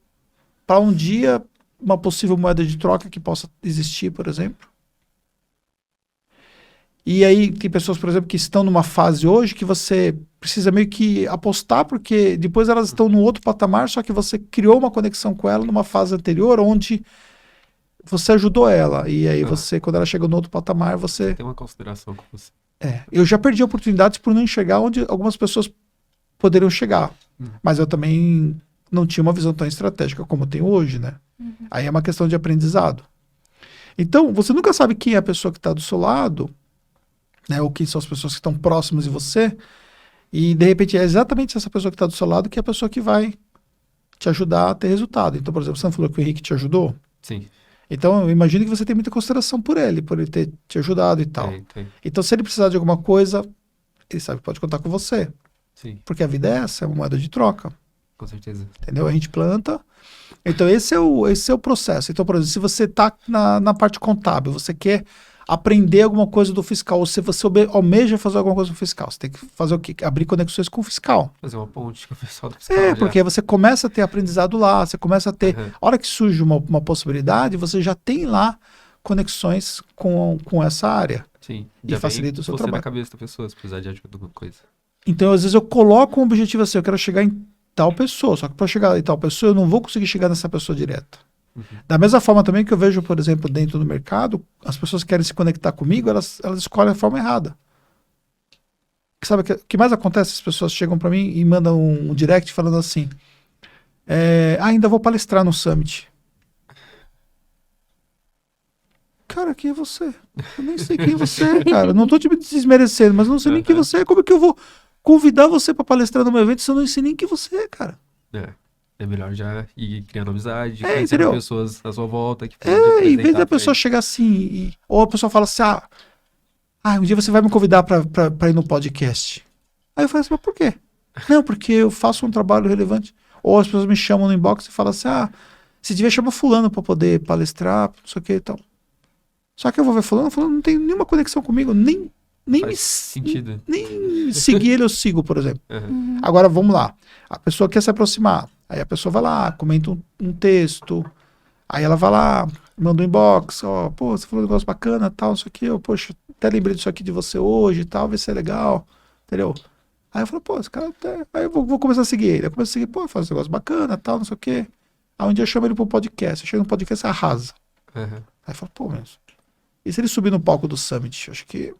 para um dia uma possível moeda de troca que possa existir, por exemplo. E aí tem pessoas, por exemplo, que estão numa fase hoje que você precisa meio que apostar, porque depois elas estão num outro patamar, só que você criou uma conexão com ela numa fase anterior, onde você ajudou ela. E aí você, quando ela chega no outro patamar, você... Tem uma consideração com você. Eu já perdi oportunidades por não enxergar onde algumas pessoas poderiam chegar. Mas eu também não tinha uma visão tão estratégica como eu tenho hoje, né? Aí é uma questão de aprendizado. Então, você nunca sabe quem é a pessoa que está do seu lado, né, ou quem são as pessoas que estão próximas de você, e de repente é exatamente essa pessoa que está do seu lado que é a pessoa que vai te ajudar a ter resultado. Então, por exemplo, você não falou que o Henrique te ajudou? Sim. Então, eu imagino que você tem muita consideração por ele ter te ajudado e tal. Tem. Então, se ele precisar de alguma coisa, ele sabe que pode contar com você. Sim. Porque a vida é essa, é uma moeda de troca. Com certeza. Entendeu? A gente planta. Então, esse é o processo. Então, por exemplo, se você está na parte contábil, você quer aprender alguma coisa do fiscal, ou se você almeja fazer alguma coisa do fiscal, você tem que fazer o quê? Abrir conexões com o fiscal. Fazer uma ponte com o pessoal do fiscal. Porque aí você começa a ter aprendizado lá, você começa a ter... A hora que surge uma possibilidade, você já tem lá conexões com essa área. Sim. E facilita o seu trabalho. Na cabeça da pessoa, se precisar de ajuda com alguma coisa. Então, às vezes, eu coloco um objetivo assim, eu quero chegar em tal pessoa. Só que para chegar em tal pessoa, eu não vou conseguir chegar nessa pessoa direto. Da mesma forma também que eu vejo, por exemplo, dentro do mercado, as pessoas que querem se conectar comigo, elas escolhem a forma errada. Sabe o que mais acontece? As pessoas chegam para mim e mandam um direct falando assim, ainda vou palestrar no Summit. Cara, quem é você? Eu nem sei quem você é, cara. Não tô te desmerecendo, mas não sei nem quem você é. Como é que eu vou convidar você para palestrar no meu evento se eu não sei nem quem você é, cara? É melhor já ir criando amizade, É, conhecendo entendeu? pessoas à sua volta. Que Em vez da pessoa chegar assim, ou a pessoa fala assim, um dia você vai me convidar pra ir no podcast. Aí eu falo assim, mas por quê? Não, porque eu faço um trabalho relevante. Ou as pessoas me chamam no inbox e falam assim, você devia chamar fulano pra poder palestrar, não sei o que e tal. Só que eu vou ver fulano não tem nenhuma conexão comigo, nem sentido. nem seguir ele eu sigo, por exemplo. Uhum. Agora, vamos lá. A pessoa quer se aproximar. Aí a pessoa vai lá, comenta um texto. Aí ela vai lá, manda um inbox. Pô, você falou um negócio bacana, tal, isso aqui. Poxa, até lembrei disso aqui de você hoje e tal, vai ser legal. Entendeu? Aí eu falo, pô, esse cara até... Aí eu vou começar a seguir ele. Eu começo a seguir, pô, faz um negócio bacana, tal, não sei o quê. Aí um dia eu chamo ele pro podcast. Eu chego no podcast e arrasa. Uhum. Aí eu falo, pô, mas... E se ele subir no palco do Summit? Eu acho que...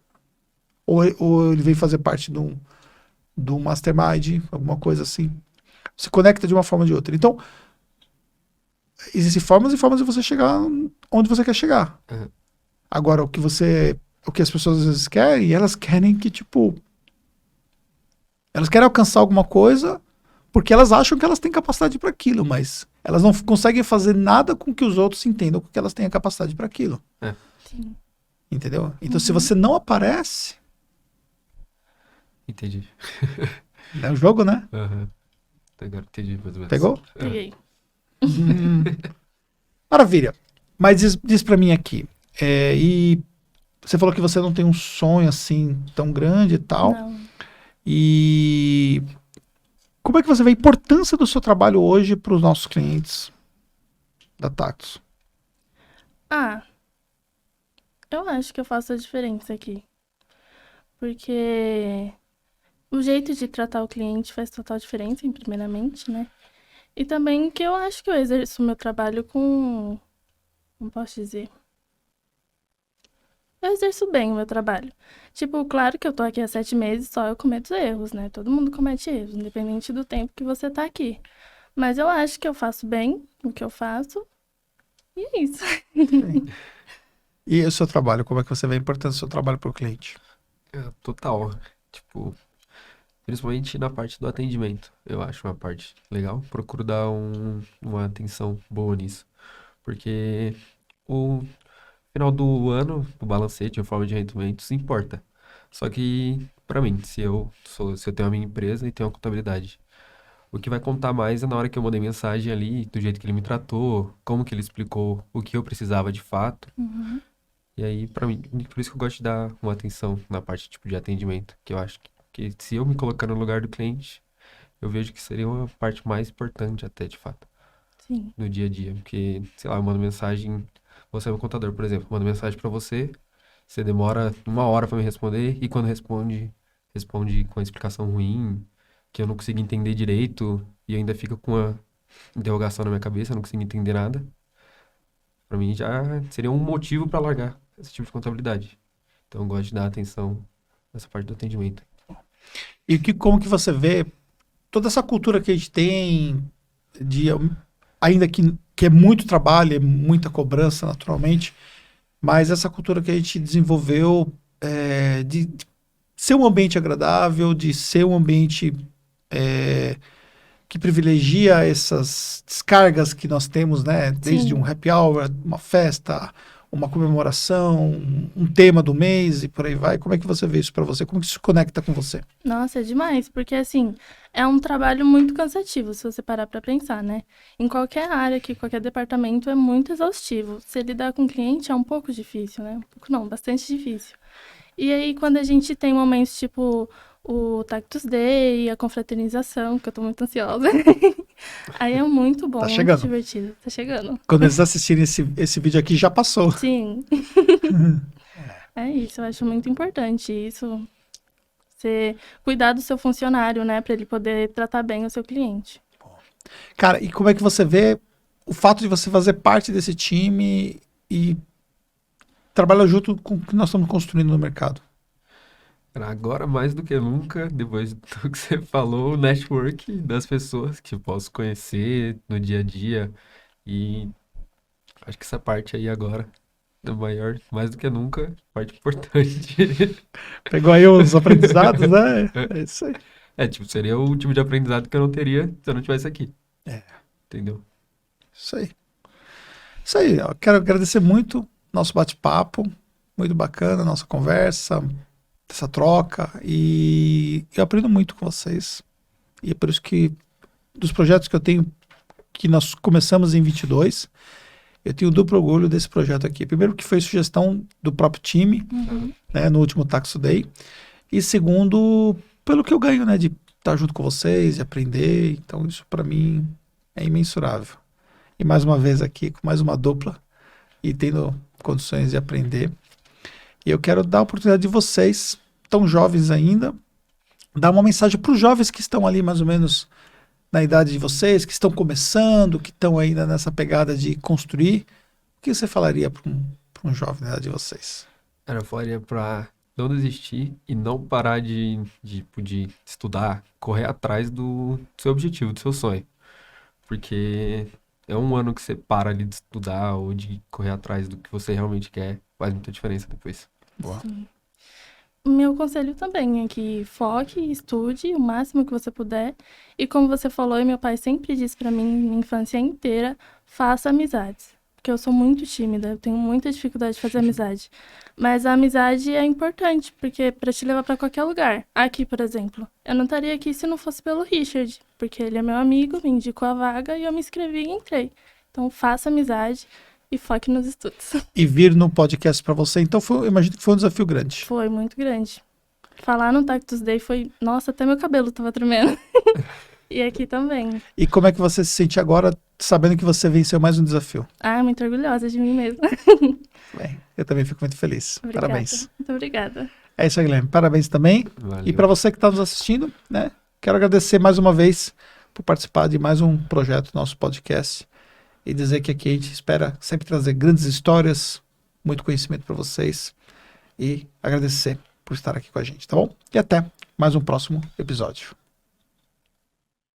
Ou ele vem fazer parte do Mastermind, alguma coisa assim. Se conecta de uma forma ou de outra. Então, existem formas e formas de você chegar onde você quer chegar. Uhum. Agora, o que as pessoas às vezes querem, elas querem que, tipo... Elas querem alcançar alguma coisa porque elas acham que elas têm capacidade para aquilo, mas elas não conseguem fazer nada com que os outros entendam que elas têm a capacidade para aquilo. Sim. Entendeu? Então, se você não aparece... Entendi. É o jogo, né? Uhum. Agora entendi mais ou menos. Pegou? Peguei. Maravilha. Mas diz pra mim aqui. E você falou que você não tem um sonho assim tão grande e tal. Não. E como é que você vê a importância do seu trabalho hoje para os nossos clientes da Tactus? Eu acho que eu faço a diferença aqui. Porque o jeito de tratar o cliente faz total diferença, primeiramente, né? E também que eu acho que eu exerço o meu trabalho com... Não posso dizer. Eu exerço bem o meu trabalho. Tipo, claro que eu tô aqui há 7 meses, só eu cometo erros, né? Todo mundo comete erros, independente do tempo que você tá aqui. Mas eu acho que eu faço bem o que eu faço. E é isso. E o seu trabalho? Como é que você vê a importância do seu trabalho para o cliente? Total. Tipo, principalmente na parte do atendimento. Eu acho uma parte legal. Procuro dar uma atenção boa nisso. Porque o final do ano, o balancete, a forma de rendimentos, importa. Só que, pra mim, se eu tenho a minha empresa e tenho a contabilidade, o que vai contar mais é na hora que eu mandei mensagem ali, do jeito que ele me tratou, como que ele explicou o que eu precisava de fato. Uhum. E aí, pra mim, por isso que eu gosto de dar uma atenção na parte, tipo, de atendimento, que eu acho que se eu me colocar no lugar do cliente, eu vejo que seria uma parte mais importante até, de fato, Sim. no dia a dia. Porque, sei lá, eu mando mensagem, você é meu contador, por exemplo, mando mensagem pra você, você demora 1 hora pra me responder, e quando responde com a explicação ruim, que eu não consigo entender direito, e ainda fica com uma interrogação na minha cabeça, eu não consigo entender nada. Pra mim já seria um motivo pra largar esse tipo de contabilidade. Então eu gosto de dar atenção nessa parte do atendimento. E como que você vê toda essa cultura que a gente tem, ainda que é muito trabalho, é muita cobrança, naturalmente, mas essa cultura que a gente desenvolveu de ser um ambiente agradável, de ser um ambiente que privilegia essas descargas que nós temos, né? Desde Sim. um happy hour, uma festa, uma comemoração, um tema do mês e por aí vai. Como é que você vê isso para você? Como que isso se conecta com você? Nossa, é demais, porque assim, é um trabalho muito cansativo, se você parar pra pensar, né? Em qualquer área aqui, qualquer departamento é muito exaustivo. Se lidar com cliente é um pouco difícil, né? Um pouco não, bastante difícil. E aí, quando a gente tem momentos tipo o Tactus Day, a confraternização, que eu tô muito ansiosa, aí é muito bom, Tá muito chegando. divertido. Tá chegando. Quando eles assistirem esse vídeo aqui, já passou. Sim. É isso, eu acho muito importante isso. Você cuidar do seu funcionário, né? Pra ele poder tratar bem o seu cliente. Cara, e como é que você vê o fato de você fazer parte desse time e trabalhar junto com o que nós estamos construindo no mercado? Cara, agora mais do que nunca, depois do que você falou, o network das pessoas que eu posso conhecer no dia a dia. E acho que essa parte aí agora é maior, mais do que nunca, parte importante. Pegou aí os aprendizados, né? É isso aí. Tipo, seria o tipo de aprendizado que eu não teria se eu não estivesse aqui. É. Entendeu? Isso aí. Isso aí, ó. Quero agradecer muito nosso bate-papo, muito bacana, nossa conversa, essa troca, e eu aprendo muito com vocês. E é por isso que, dos projetos que eu tenho, que nós começamos em 22, eu tenho duplo orgulho desse projeto aqui. Primeiro, que foi sugestão do próprio time, né, no último Taxo Day. E segundo, pelo que eu ganho, né, de estar junto com vocês, de aprender. Então, isso para mim é imensurável. E mais uma vez aqui, com mais uma dupla, e tendo condições de aprender. E eu quero dar a oportunidade de vocês, tão jovens ainda, dar uma mensagem para os jovens que estão ali mais ou menos na idade de vocês, que estão começando, que estão ainda nessa pegada de construir. O que você falaria para um jovem na idade de vocês? Cara, eu falaria pra não desistir e não parar de estudar, correr atrás do seu objetivo, do seu sonho. Porque é um ano que você para ali de estudar ou de correr atrás do que você realmente quer, faz muita diferença depois. Boa. O meu conselho também é que foque e estude o máximo que você puder. E como você falou, e meu pai sempre disse pra mim, minha infância inteira, faça amizades. Porque eu sou muito tímida, eu tenho muita dificuldade de fazer amizade. Mas a amizade é importante, porque é pra te levar pra qualquer lugar. Aqui, por exemplo, eu não estaria aqui se não fosse pelo Richard, porque ele é meu amigo, me indicou a vaga e eu me inscrevi e entrei. Então, faça amizade e foque nos estudos. E vir no podcast para você, então eu imagino que foi um desafio grande. Foi muito grande. Falar no Tactus Day foi... Nossa, até meu cabelo tava tremendo. E aqui também. E como é que você se sente agora, sabendo que você venceu mais um desafio? Muito orgulhosa de mim mesma. Bem, eu também fico muito feliz. Obrigada. Parabéns. Muito obrigada. É isso aí, Guilherme. Parabéns também. Valeu. E para você que está nos assistindo, né? Quero agradecer mais uma vez por participar de mais um projeto do nosso podcast e dizer que aqui a gente espera sempre trazer grandes histórias, muito conhecimento para vocês e agradecer por estar aqui com a gente, tá bom? E até mais um próximo episódio.